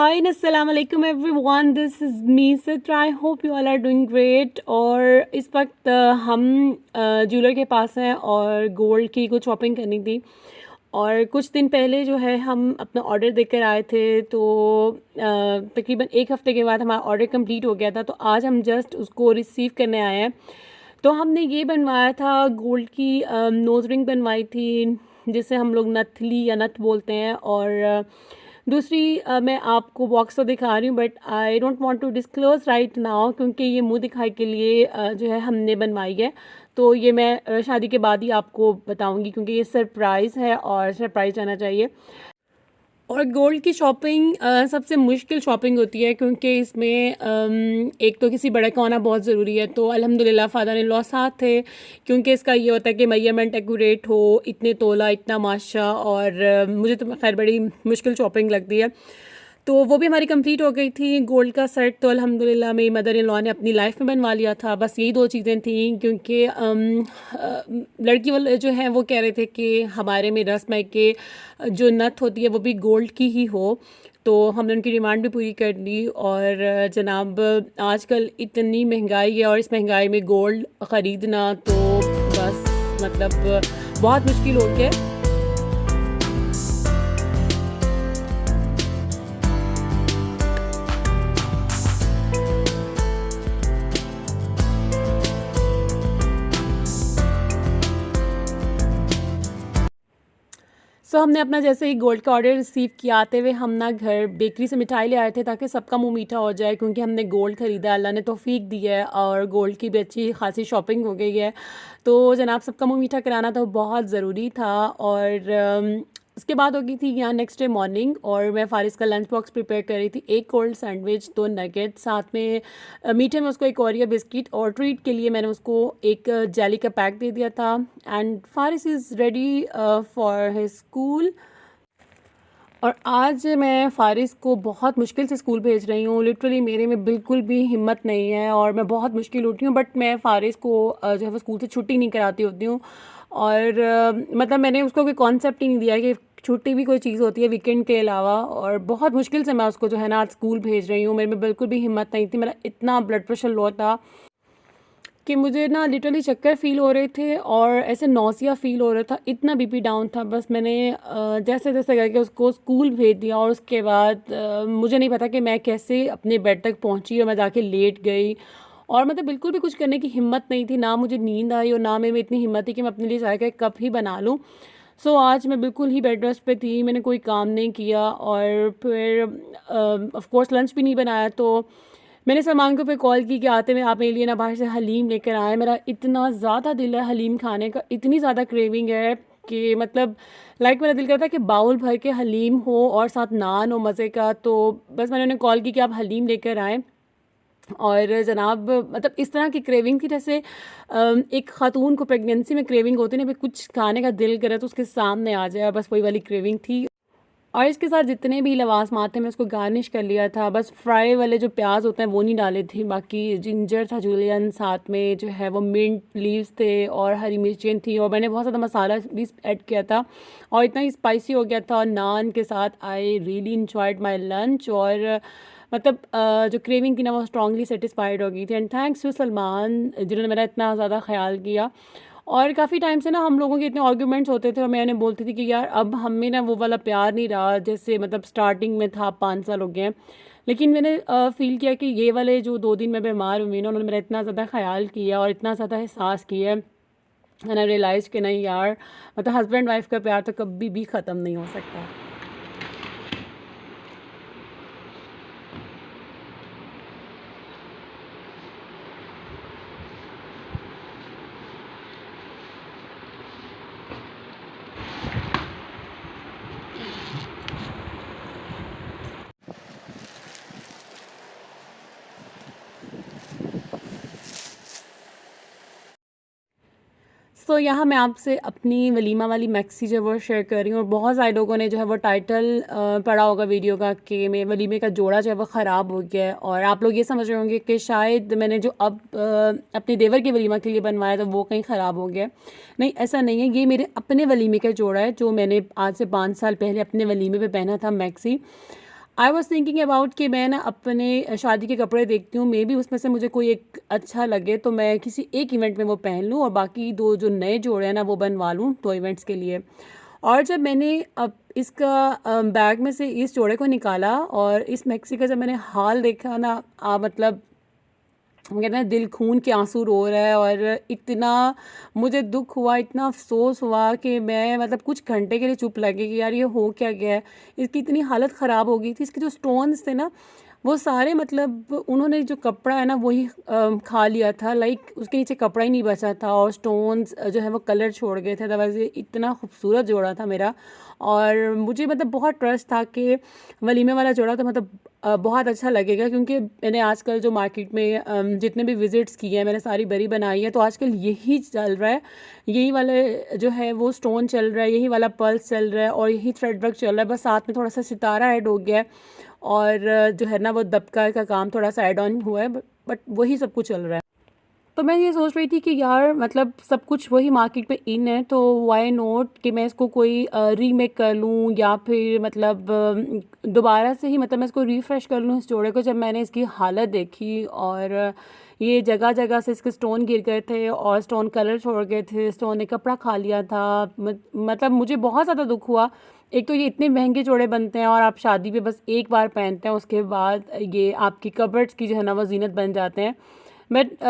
हाय अस्सलाम वालेकुम everyone, this is me Sitra. I hope you all are doing great. और इस वक्त हम ज्वेलर के पास हैं और गोल्ड की कुछ शॉपिंग करनी थी। और कुछ दिन पहले जो है हम अपना ऑर्डर देकर आए थे, तो तकरीबन एक हफ़्ते के बाद हमारा ऑर्डर कंप्लीट हो गया था। तो आज हम जस्ट उसको रिसीव करने आए हैं। तो हमने ये बनवाया था, गोल्ड की नोज़ रिंग बनवाई थी, जिसे हम लोग नथली या नथ बोलते हैं। और दूसरी मैं आपको बॉक्स तो दिखा रही हूँ, but I don't want to disclose right now, क्योंकि ये मुंह दिखाई के लिए जो है हमने बनवाई है। तो ये मैं शादी के बाद ही आपको बताऊंगी, क्योंकि ये सरप्राइज़ है और सरप्राइज़ रहना चाहिए। और गोल्ड की शॉपिंग सबसे मुश्किल शॉपिंग होती है, क्योंकि इसमें एक तो किसी बड़े का होना बहुत ज़रूरी है। तो अल्हम्दुलिल्लाह फादर इन लॉ साथ थे, क्योंकि इसका ये होता है कि मेजरमेंट एक्यूरेट हो, इतने तोला इतना माशा। और मुझे तो खैर बड़ी मुश्किल शॉपिंग लगती है। तो वो भी हमारी कंप्लीट हो गई थी। गोल्ड का सेट तो अल्हम्दुलिल्लाह मेरी मदर इन लॉ ने अपनी लाइफ में बनवा लिया था। बस यही दो चीज़ें थी, क्योंकि लड़की वाले जो हैं वो कह रहे थे कि हमारे में रस्म है कि जो नथ होती है वो भी गोल्ड की ही हो। तो हमने उनकी डिमांड भी पूरी कर दी। और जनाब आजकल इतनी महंगाई है, और इस महंगाई में गोल्ड ख़रीदना तो बस मतलब बहुत मुश्किल हो गया है। हमने अपना जैसे ही गोल्ड का ऑर्डर रिसीव किया, आते हुए हम ना घर बेकरी से मिठाई ले आए थे, ताकि सबका मुंह मीठा हो जाए, क्योंकि हमने गोल्ड ख़रीदा, अल्लाह ने तौफीक दी है और गोल्ड की भी अच्छी खासी शॉपिंग हो गई है। तो जनाब सबका मुंह मीठा कराना तो बहुत ज़रूरी था। और उसके बाद हो गई थी यहाँ नेक्स्ट डे मॉर्निंग, और मैं फ़ारिस का लंच बॉक्स प्रिपेयर कर रही थी। एक कोल्ड सैंडविच, दो नगेट, साथ में मीठे में उसको एक ओरियो बिस्किट, और ट्रीट के लिए मैंने उसको एक जेली का पैक दे दिया था। And Faris is ready for his school. और आज मैं फ़ारिस को बहुत मुश्किल से स्कूल भेज रही हूँ। लिटरली मेरे में बिल्कुल भी हिम्मत नहीं है, और मैं बहुत मुश्किल उठी हूँ, बट मैं फ़ारिस को जो है वो स्कूल से छुट्टी नहीं कराती होती हूँ। और मतलब मैंने उसको कोई कॉन्सेप्ट ही नहीं दिया कि छुट्टी भी कोई चीज़ होती है वीकेंड के अलावा। और बहुत मुश्किल से मैं उसको जो है ना आज स्कूल भेज रही हूँ। मेरे में बिल्कुल भी हिम्मत नहीं थी, मेरा इतना ब्लड प्रेशर लो था कि मुझे ना लिटरली चक्कर फ़ील हो रहे थे, और ऐसे नौसिया फ़ील हो रहा था, इतना बीपी डाउन था। बस मैंने जैसे तैसे करके उसको स्कूल भेज दिया। और उसके बाद मुझे नहीं पता कि मैं कैसे अपने बेड तक पहुंची, और मैं जाके लेट गई। और मतलब बिल्कुल भी कुछ करने की हिम्मत नहीं थी, ना मुझे नींद आई और ना मेरे में इतनी हिम्मत थी कि मैं अपने लिए चाय का एक कप ही बना लूँ। आज मैं बिल्कुल ही बेड रेस्ट पे थी, मैंने कोई काम नहीं किया। और फिर ऑफ कोर्स लंच भी नहीं बनाया। तो मैंने सलमान को फिर कॉल की कि आते में आप मेरे लिए ना बाहर से हलीम लेकर आए। मेरा इतना ज़्यादा दिल है हलीम खाने का, इतनी ज़्यादा क्रेविंग है कि मतलब मेरा दिल करता है कि बाउल भर के हलीम हो और साथ नान हो मज़े का। तो बस मैंने उन्हें कॉल की कि आप हलीम लेकर आएँ। और जनाब मतलब इस तरह की क्रेविंग थी, जैसे एक ख़ातून को प्रेगनेंसी में क्रेविंग होती है ना, कुछ खाने का दिल करे तो उसके सामने आ जाए, बस वही वाली क्रेविंग थी। और इसके साथ जितने भी लवाजमात थे मैं उसको गार्निश कर लिया था। बस फ्राई वाले जो प्याज होते हैं वो नहीं डाले थे, बाकी जिंजर था जूलियन, साथ में जो है वो मिंट लीव्स थे और हरी मिर्चें थी, और मैंने बहुत ज़्यादा मसाला भी ऐड किया था, और इतना ही स्पाइसी हो गया था। और नान के साथ I really enjoyed my lunch. और मतलब जो क्रेविंग थी ना वो स्ट्रांगली सेटिस्फाइड हो गई थी। एंड थैंक्स टू सलमान, जिन्होंने मेरा इतना ज़्यादा ख्याल किया। और काफ़ी टाइम से ना हम लोगों के इतने आर्ग्यूमेंट्स होते थे, और मैंने बोलती थी कि यार अब हम में ना वो वाला प्यार नहीं रहा जैसे मतलब स्टार्टिंग में था। 5 साल हो गए हैं, लेकिन मैंने फ़ील किया कि ये वाले जो 2 दिन मैं बीमार हुई ना, उन्होंने मेरा इतना ज़्यादा ख्याल किया और इतना ज़्यादा एहसास किया। एंड आई रियलाइज़ कि नहीं यार, मतलब हस्बैंड वाइफ का प्यार तो कभी भी ख़त्म नहीं हो सकता। यहाँ मैं आपसे अपनी वलीमा वाली मैक्सी जो है वो शेयर कर रही हूँ। और बहुत सारे लोगों ने जो है वो टाइटल पढ़ा होगा वीडियो का कि मेरे वलीमे का जोड़ा जो है वो ख़राब हो गया है, और आप लोग ये समझ रहे होंगे कि शायद मैंने जो अब अपने देवर के वलीमा के लिए बनवाया था वो कहीं ख़राब हो गया। नहीं, ऐसा नहीं है, ये मेरे अपने वलीमे का जोड़ा है जो मैंने आज से 5 साल पहले अपने वलीमे पे पहना था maxi. I was thinking about कि मैं ना अपने शादी के कपड़े देखती हूँ, मे बी उसमें से मुझे कोई एक अच्छा लगे तो मैं किसी एक इवेंट में वो पहन लूँ और बाकी दो जो नए जोड़े हैं ना वो बनवा लूँ 2 इवेंट्स के लिए। और जब मैंने अब इसका बैग में से इस जोड़े को निकाला और इस मैक्सी का जब मैंने हाल देखा ना, मतलब हम कहते हैं दिल खून के आंसू रो रहा है। और इतना मुझे दुख हुआ, इतना अफसोस हुआ कि मैं मतलब कुछ घंटे के लिए चुप लगी कि यार ये हो क्या गया है। इसकी इतनी हालत ख़राब हो गई थी। इसके जो स्टोन्स थे ना वो सारे मतलब उन्होंने जो कपड़ा है ना वही खा लिया था। लाइक उसके नीचे कपड़ा ही नहीं बचा था और स्टोन्स जो है वो कलर छोड़ गए थे। अदरवाइज़ ये इतना खूबसूरत जोड़ा था मेरा। और मुझे मतलब बहुत ट्रस्ट था कि वलीमे वाला जोड़ा तो मतलब बहुत अच्छा लगेगा, क्योंकि मैंने आजकल जो मार्केट में जितने भी विज़िट्स किए हैं मैंने सारी बरी बनाई है, तो आजकल यही चल रहा है। यही वाले जो है वो स्टोन चल रहा है, यही वाला पर्ल्स चल रहा है और यही थ्रेड वर्क चल रहा है। बस साथ में थोड़ा सा सितारा ऐड हो गया है और जो है ना वो दबका का काम थोड़ा सा ऐड ऑन हुआ है, बट वही सब कुछ चल रहा है। तो मैं ये सोच रही थी कि यार मतलब सब कुछ वही मार्केट में इन है, तो वाई नॉट कि मैं इसको कोई रीमेक कर लूँ या फिर मतलब दोबारा से ही मतलब मैं इसको रिफ़्रेश कर लूँ इस जोड़े को। जब मैंने इसकी हालत देखी और ये जगह जगह से इसके स्टोन गिर गए थे और स्टोन कलर छोड़ गए थे, स्टोन ने कपड़ा खा लिया था, मतलब मुझे बहुत ज़्यादा दुख हुआ। एक तो ये इतने महंगे जोड़े बनते हैं और आप शादी पे बस एक बार पहनते हैं, उसके बाद ये आपकी कबर्ड्स की जो है ना वो जीनत बन जाते हैं। बट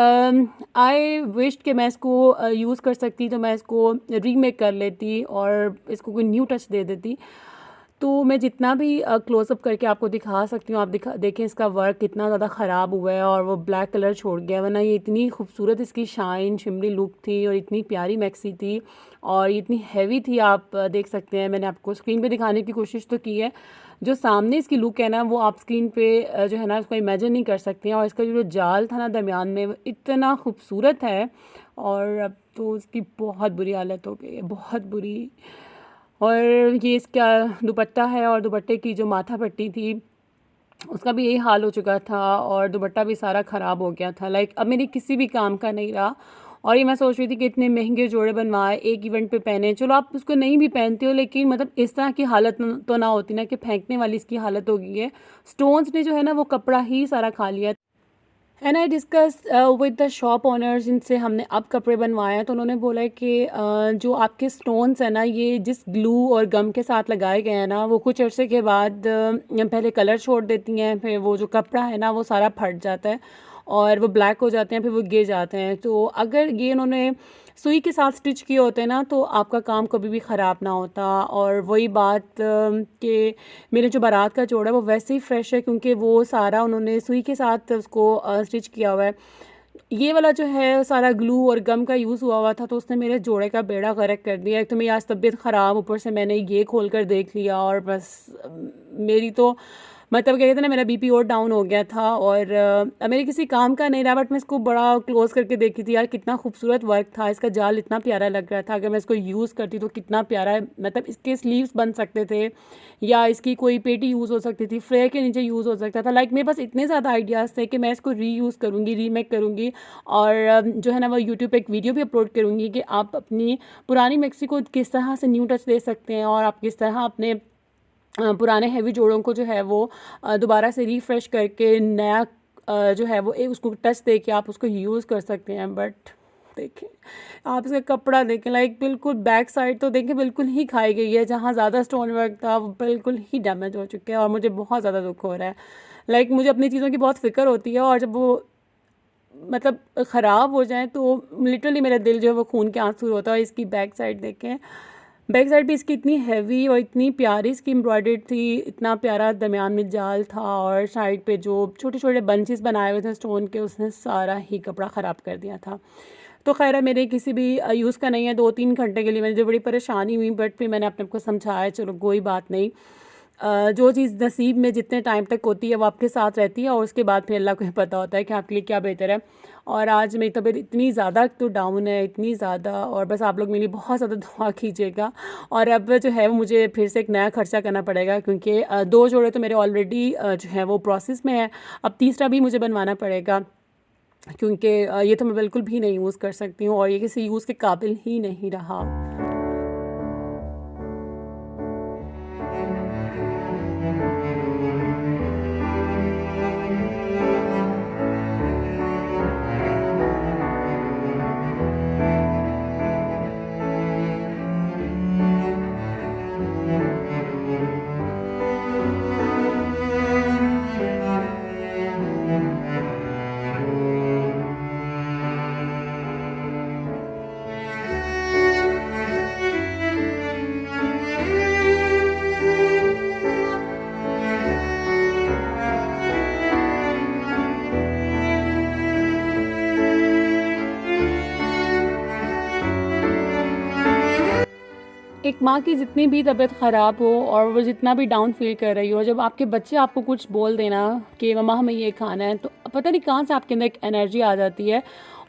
आई विश्ड कि मैं इसको यूज़ कर सकती, तो मैं इसको रीमेक कर लेती और इसको कोई न्यू टच दे देती। तो मैं जितना भी क्लोज़अप करके आपको दिखा सकती हूँ, आप देखें इसका वर्क कितना ज़्यादा ख़राब हुआ है और वो ब्लैक कलर छोड़ गया, वरना ये इतनी खूबसूरत इसकी शाइन शिमरी लुक थी और इतनी प्यारी मैक्सी थी और ये इतनी हैवी थी। आप देख सकते हैं, मैंने आपको स्क्रीन पे दिखाने की कोशिश तो की है। जो सामने इसकी लुक है ना वो आप स्क्रीन पे जो है ना उसको इमेजिन नहीं कर सकते हैं। और इसका जो जाल था ना दरमियान में वो इतना खूबसूरत है और अब तो इसकी बहुत बुरी हालत हो गई है, बहुत बुरी। और ये इसका दुपट्टा है और दुपट्टे की जो माथा पट्टी थी उसका भी यही हाल हो चुका था और दुपट्टा भी सारा ख़राब हो गया था। लाइक अब मेरी किसी भी काम का नहीं रहा। और ये मैं सोच रही थी कि इतने महंगे जोड़े बनवाए, एक इवेंट पे पहने, चलो आप उसको नहीं भी पहनते हो लेकिन मतलब इस तरह की हालत तो ना होती ना कि फेंकने वाली इसकी हालत हो गई है। स्टोन्स ने जो है ना वो कपड़ा ही सारा खा लिया। And I discuss with the shop owners, जिनसे हमने अब कपड़े बनवाए हैं, तो उन्होंने बोला है कि जो आपके स्टोन्स हैं ना ये जिस ग्लू और गम के साथ लगाए गए हैं ना वो कुछ अरसे के बाद पहले कलर छोड़ देती हैं, फिर वो जो कपड़ा है ना वो सारा फट जाता है और वो ब्लैक हो जाते हैं, फिर वो गिर जाते हैं। तो अगर ये इन्होंने सुई के साथ स्टिच किए होते ना तो आपका काम कभी भी ख़राब ना होता। और वही बात कि मेरे जो बारात का जोड़ा है वो वैसे ही फ्रेश है, क्योंकि वो सारा उन्होंने सुई के साथ उसको स्टिच किया हुआ है। ये वाला जो है सारा ग्लू और गम का यूज़ हुआ हुआ था, तो उसने मेरे जोड़े का बेड़ा गर्क कर दिया। एक तो मेरी आज तबीयत ख़राब, ऊपर से मैंने ये खोल कर देख लिया और बस मेरी तो मतलब क्या कहते हैं ना मेरा बीपी और डाउन हो गया था। और मेरे किसी काम का नहीं रहा, बट मैं इसको बड़ा क्लोज़ करके देखी थी। यार कितना खूबसूरत वर्क था, इसका जाल इतना प्यारा लग रहा था। अगर मैं इसको यूज़ करती तो कितना प्यारा, मतलब इसके स्लीव्स बन सकते थे या इसकी कोई पेटी यूज़ हो सकती थी, फ्लेयर के नीचे यूज़ हो सकता था। लाइक मेरे पास इतने ज़्यादा आइडियाज़ थे कि मैं इसको रीयूज़ करूँगी, रीमेक करूँगी और जो है ना वो यूट्यूब पे एक वीडियो भी अपलोड करूँगी कि आप अपनी पुरानी मैक्सी को किस तरह से न्यू टच दे सकते हैं और आप किस तरह अपने पुराने हैवी जोड़ों को जो है वो दोबारा से रिफ़्रेश करके नया जो है वो उसको टच दे के आप उसको यूज़ कर सकते हैं। बट देखें, आप इसका कपड़ा देखें, लाइक बिल्कुल बैक साइड तो देखें बिल्कुल ही खाई गई है, जहाँ ज़्यादा स्टोन वर्क था वो बिल्कुल ही डैमेज हो चुके हैं और मुझे बहुत ज़्यादा दुख हो रहा है। लाइक मुझे अपनी चीज़ों की बहुत फ़िक्र होती है और जब वो मतलब ख़राब हो जाए तो लिटरली मेरा दिल जो है वो खून के आंसू होता है। इसकी बैक साइड देखें, बैक साइड भी इसकी इतनी हैवी और इतनी प्यारी इसकी एम्ब्रॉयडर्ड थी, इतना प्यारा दरमियान में जाल था और साइड पे जो छोटे छोटे बंचेस बनाए हुए थे स्टोन के, उसने सारा ही कपड़ा ख़राब कर दिया था। तो खैर मेरे किसी भी यूज़ का नहीं है। 2-3 घंटे के लिए मुझे बड़ी परेशानी हुई, बट फिर मैंने अपने आप को समझाया चलो कोई बात नहीं, जो चीज़ नसीब में जितने टाइम तक होती है वो आपके साथ रहती है और उसके बाद फिर अल्लाह को पता होता है कि आपके लिए क्या बेहतर है। और आज मेरी तबीयत इतनी ज़्यादा तो डाउन है, इतनी ज़्यादा, और बस आप लोग मेरे लिए बहुत ज़्यादा दुआ कीजिएगा। और अब जो है वो मुझे फिर से एक नया खर्चा करना पड़ेगा, क्योंकि 2 जोड़े तो मेरे ऑलरेडी जो है वो प्रोसेस में है, अब तीसरा भी मुझे बनवाना पड़ेगा, क्योंकि ये तो मैं बिल्कुल भी नहीं यूज़ कर सकती हूँ और ये किसी यूज़ के काबिल ही नहीं रहा। एक माँ की जितनी भी तबीयत ख़राब हो और वो जितना भी डाउन फील कर रही हो, जब आपके बच्चे आपको कुछ बोल देना कि मम्मा हमें ये खाना है, तो पता नहीं कहाँ से आपके अंदर एक एनर्जी आ जाती है।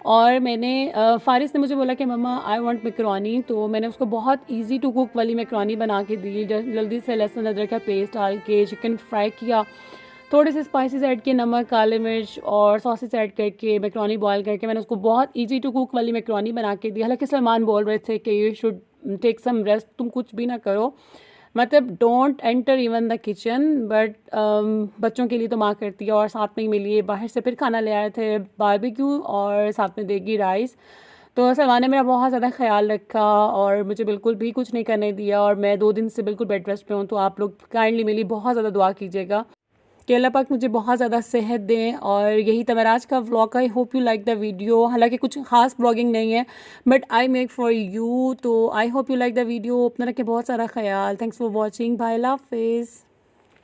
और मैंने फ़ारिस ने मुझे बोला कि मम्मा आई वांट मैकरोनी, तो मैंने उसको बहुत इजी टू कुक वाली मैकरोनी बना के दी। जल्दी से लहसुन अदरक का पेस्ट डाल के चिकन फ्राई किया, थोड़े से स्पाइसेस ऐड किए, नमक, काले मिर्च और सॉसेस ऐड करके मैकरोनी बॉयल करके मैंने उसको बहुत इजी टू कुक वाली मैकरोनी बना के दी। हालांकि सलमान बोल रहे थे कि you should take some rest, तुम कुछ भी ना करो, मतलब don't enter even the kitchen, but बच्चों के लिए तो माँ करती है। और साथ में मेरे लिए बाहर से फिर खाना ले आए थे, बारबेक्यू और साथ में देगी राइस। तो सलमान ने मेरा बहुत ज़्यादा ख्याल रखा और मुझे बिल्कुल भी कुछ नहीं करने दिया, और मैं 2 दिन से बिल्कुल बेड रेस्ट पे हूँ। तो आप लोग काइंडली मेरी बहुत ज़्यादा दुआ कीजिएगा कि अल्लाह पाक मुझे बहुत ज़्यादा सेहत दें। और यही था मेरा आज का vlog. I hope you like the video. हालांकि कुछ खास व्लॉगिंग नहीं है, but I make for you, तो I hope you like the video. अपना रखें बहुत सारा ख्याल। Thanks for watching. Bye, Allah हाफिज़।